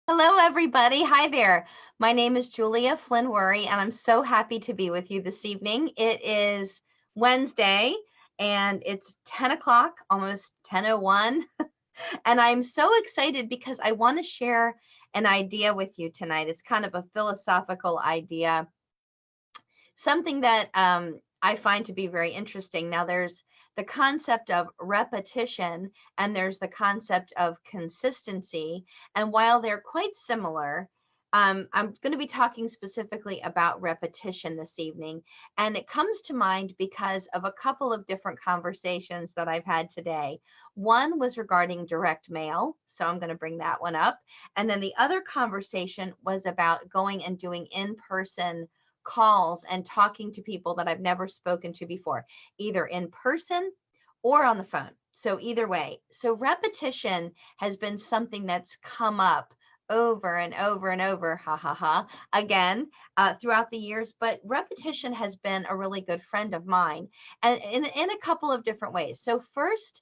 Hello, everybody. Hi there. My name is Julia Flynn Worry, and I'm so happy to be with you this evening. It is Wednesday, and it's 10 o'clock, almost 10:01. And I'm so excited because I want to share an idea with you tonight. It's kind of a philosophical idea, something that I find to be very interesting. Now, there's the concept of repetition and there's the concept of consistency. And while they're quite similar, I'm going to be talking specifically about repetition this evening. And it comes to mind because of a couple of different conversations that I've had today. One was regarding direct mail. So I'm going to bring that one up. And then the other conversation was about going and doing in person calls and talking to people that I've never spoken to before, either in person or on the phone. So either way, so repetition has been something that's come up over and over and over, ha ha ha, again, throughout the years. But repetition has been a really good friend of mine, and in a couple of different ways. So first,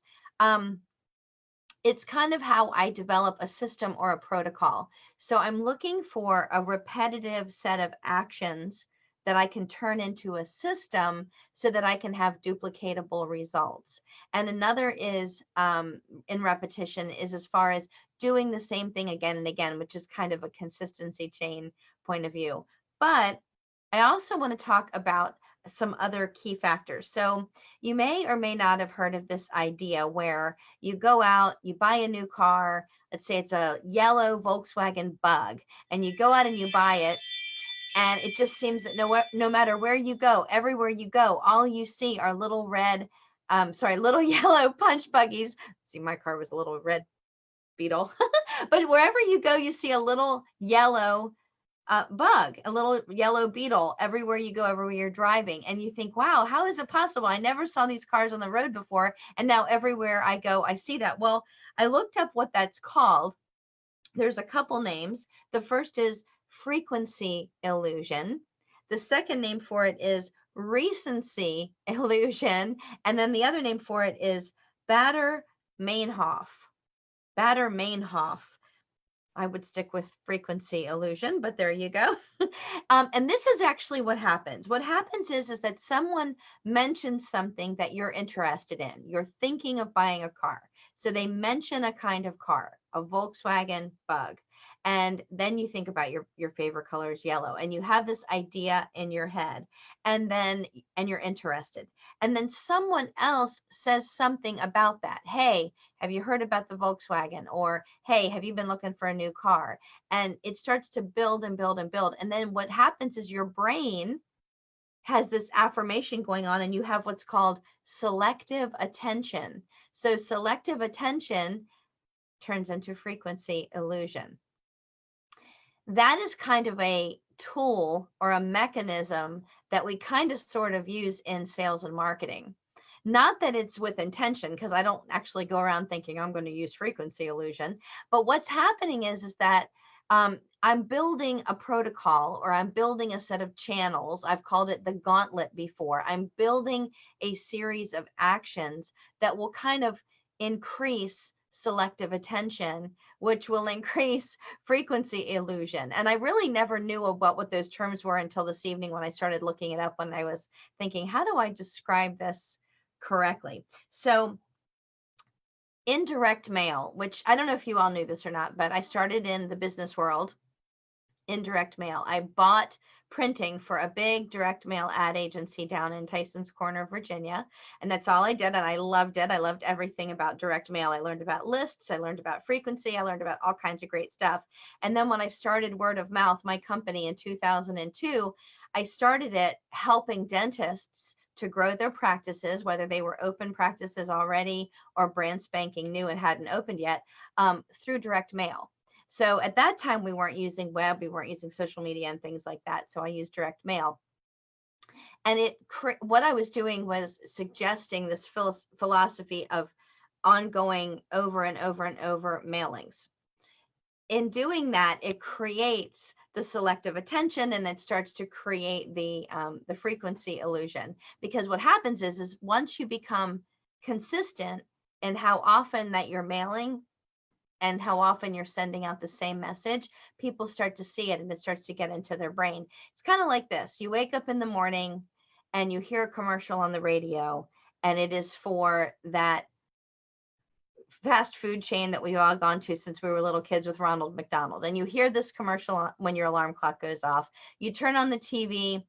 it's kind of how I develop a system or a protocol. So I'm looking for a repetitive set of actions that I can turn into a system so that I can have duplicatable results. And another is in repetition is as far as doing the same thing again and again, which is kind of a consistency chain point of view. But I also want to talk about some other key factors. So you may or may not have heard of this idea where you go out, you buy a new car, let's say it's a yellow Volkswagen Bug, and you go out and you buy it, and it just seems that no matter where you go, everywhere you go, all you see are little yellow punch buggies. See, my car was a little red Beetle, but wherever you go, you see a little yellow bug, a little yellow beetle everywhere you go, everywhere you're driving. And you think, wow, how is it possible? I never saw these cars on the road before. And now everywhere I go, I see that. Well, I looked up what that's called. There's a couple names. The first is frequency illusion. The second name for it is recency illusion. And then the other name for it is Bader-Meinhof. Bader-Meinhof. I would stick with frequency illusion, but there you go. And this is actually what happens. What happens is that someone mentions something that you're interested in. You're thinking of buying a car. So they mention a kind of car, a Volkswagen Bug. And then you think about your favorite color is yellow, and you have this idea in your head, and you're interested. And then someone else says something about that. Hey, have you heard about the Volkswagen? Or, hey, have you been looking for a new car? And it starts to build and build and build. And then what happens is your brain has this affirmation going on, and you have what's called selective attention. So selective attention turns into frequency illusion. That is kind of a tool or a mechanism that we kind of sort of use in sales and marketing. Not that it's with intention, because I don't actually go around thinking I'm going to use frequency illusion. But what's happening is that I'm building a protocol, or I'm building a set of channels. I've called it the gauntlet before. I'm building a series of actions that will kind of increase selective attention, which will increase frequency illusion. And I really never knew about what those terms were until this evening when I started looking it up, when I was thinking, how do I describe this correctly? So indirect mail, which I don't know if you all knew this or not, but I started in the business world in direct mail. I bought printing for a big direct mail ad agency down in Tyson's Corner, Virginia. And that's all I did. And I loved it. I loved everything about direct mail. I learned about lists. I learned about frequency. I learned about all kinds of great stuff. And then when I started Word of Mouth, my company, in 2002, I started it helping dentists to grow their practices, whether they were open practices already or brand spanking new and hadn't opened yet, through direct mail. So at that time, we weren't using web, we weren't using social media and things like that. So I used direct mail. And what I was doing was suggesting this philosophy of ongoing over and over and over mailings. In doing that, it creates the selective attention, and it starts to create the frequency illusion. Because what happens is once you become consistent in how often that you're mailing and how often you're sending out the same message, people start to see it and it starts to get into their brain. It's kind of like this. You wake up in the morning and you hear a commercial on the radio, and it is for that fast food chain that we've all gone to since we were little kids with Ronald McDonald. And you hear this commercial when your alarm clock goes off. You turn on the TV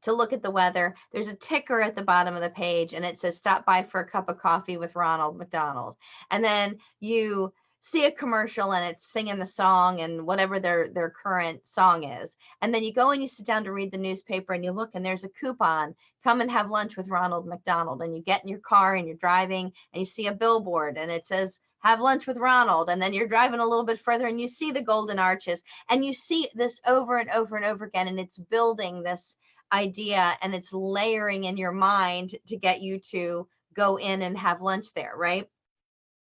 to look at the weather. There's a ticker at the bottom of the page and it says, stop by for a cup of coffee with Ronald McDonald. And then you see a commercial and it's singing the song and whatever their current song is. And then you go and you sit down to read the newspaper and you look and there's a coupon, come and have lunch with Ronald McDonald. And you get in your car and you're driving and you see a billboard and it says, have lunch with Ronald. And then you're driving a little bit further and you see the Golden Arches and you see this over and over and over again. And it's building this idea and it's layering in your mind to get you to go in and have lunch there, right?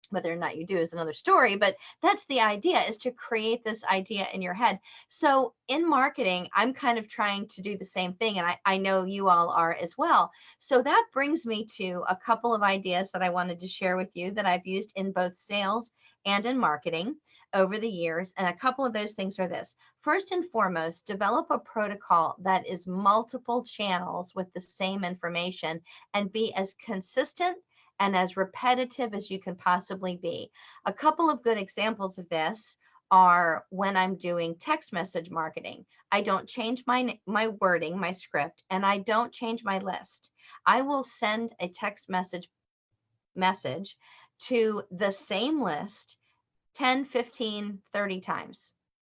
Whether or not you do is another story, but that's the idea, is to create this idea in your head. So in marketing, I'm kind of trying to do the same thing, and I know you all are as well. So that brings me to a couple of ideas that I wanted to share with you that I've used in both sales and in marketing over the years. And a couple of those things are this. First and foremost, develop a protocol that is multiple channels with the same information and be as consistent and as repetitive as you can possibly be. A couple of good examples of this are when I'm doing text message marketing. I don't change my wording, my script, and I don't change my list. I will send a text message to the same list 10, 15, 30 times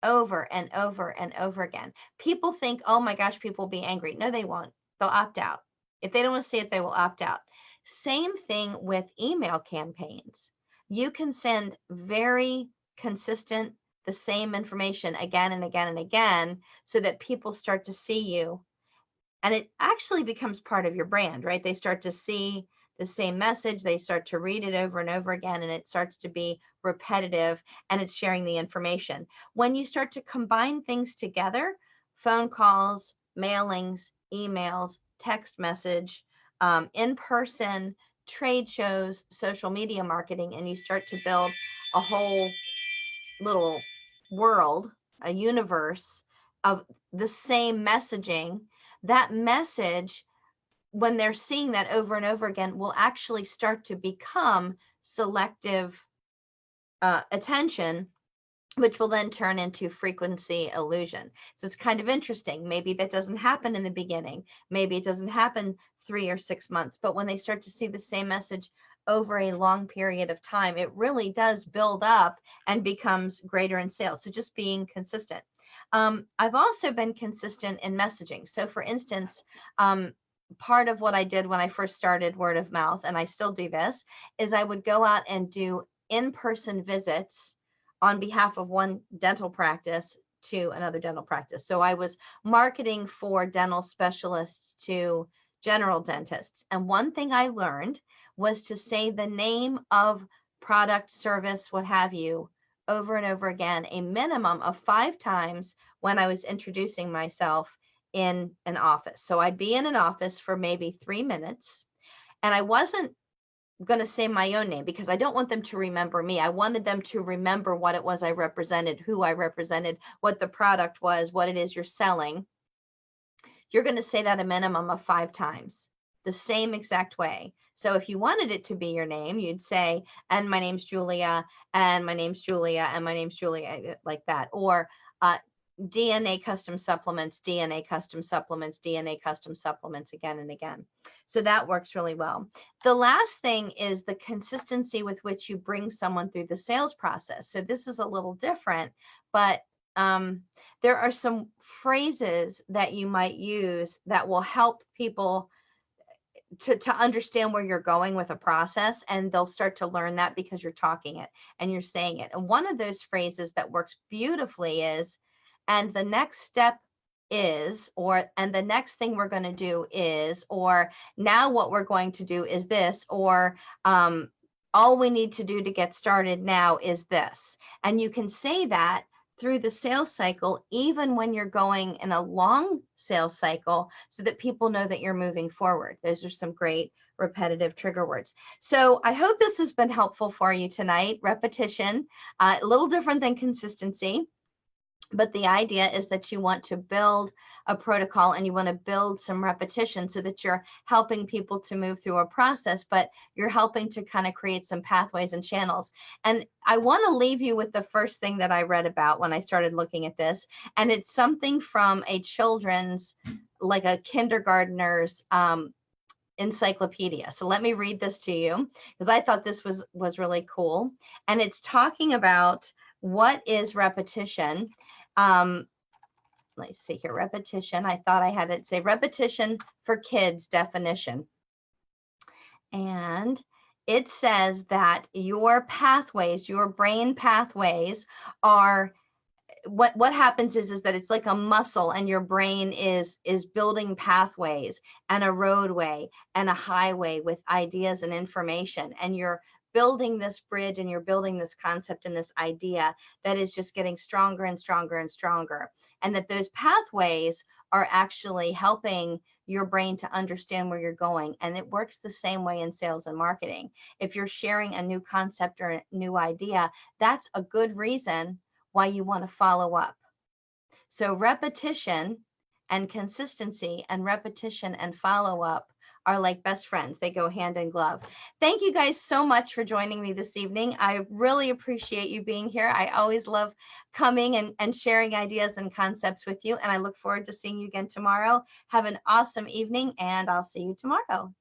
over and over and over again. People think, oh my gosh, people will be angry. No, they won't. They'll opt out. If they don't want to see it, they will opt out. Same thing with email campaigns. You can send very consistent, the same information again and again and again so that people start to see you. And it actually becomes part of your brand, right? They start to see the same message, they start to read it over and over again, and it starts to be repetitive and it's sharing the information. When you start to combine things together, phone calls, mailings, emails, text message, in-person trade shows, social media marketing, and you start to build a whole little world, a universe of the same messaging, that message, when they're seeing that over and over again, will actually start to become selective attention, which will then turn into frequency illusion. So it's kind of interesting. Maybe that doesn't happen in the beginning. Maybe it doesn't happen 3 or 6 months, but when they start to see the same message over a long period of time, it really does build up and becomes greater in sales. So just being consistent. I've also been consistent in messaging. So for instance, part of what I did when I first started word of mouth, and I still do this, is I would go out and do in-person visits on behalf of one dental practice to another dental practice. So I was marketing for dental specialists to general dentists. And one thing I learned was to say the name of product, service, what have you, over and over again, a minimum of 5 times when I was introducing myself in an office. So I'd be in an office for maybe 3 minutes, and I wasn't going to say my own name because I don't want them to remember me. I wanted them to remember what it was I represented, who I represented, what the product was, what it is you're selling. You're going to say that a minimum of 5 times, the same exact way. So if you wanted it to be your name, you'd say, and my name's Julia, and my name's Julia, and my name's Julia, like that. Or DNA custom supplements, DNA custom supplements, DNA custom supplements, again and again. So that works really well. The last thing is the consistency with which you bring someone through the sales process. So this is a little different, but there are some phrases that you might use that will help people to understand where you're going with a process, and they'll start to learn that because you're talking it and you're saying it. And one of those phrases that works beautifully is, and the next step is, or, and the next thing we're going to do is, or now what we're going to do is this, or all we need to do to get started now is this. And you can say that through the sales cycle, even when you're going in a long sales cycle, so that people know that you're moving forward. Those are some great repetitive trigger words. So I hope this has been helpful for you tonight. Repetition, a little different than consistency. But the idea is that you want to build a protocol and you want to build some repetition so that you're helping people to move through a process, but you're helping to kind of create some pathways and channels. And I want to leave you with the first thing that I read about when I started looking at this. And it's something from a children's, like a kindergartner's encyclopedia. So let me read this to you because I thought this was really cool. And it's talking about what is repetition. Let's see here, repetition. I thought I had it say repetition for kids definition. And it says that your pathways, your brain pathways are, what happens is that it's like a muscle and your brain is building pathways and a roadway and a highway with ideas and information, and you're building this bridge and you're building this concept and this idea that is just getting stronger and stronger and stronger, and that those pathways are actually helping your brain to understand where you're going. And it works the same way in sales and marketing. If you're sharing a new concept or a new idea, that's a good reason why you want to follow up. So repetition and consistency and repetition and follow up are like best friends. They go hand in glove. Thank you guys so much for joining me this evening. I really appreciate you being here. I always love coming and sharing ideas and concepts with you. And I look forward to seeing you again tomorrow. Have an awesome evening, and I'll see you tomorrow.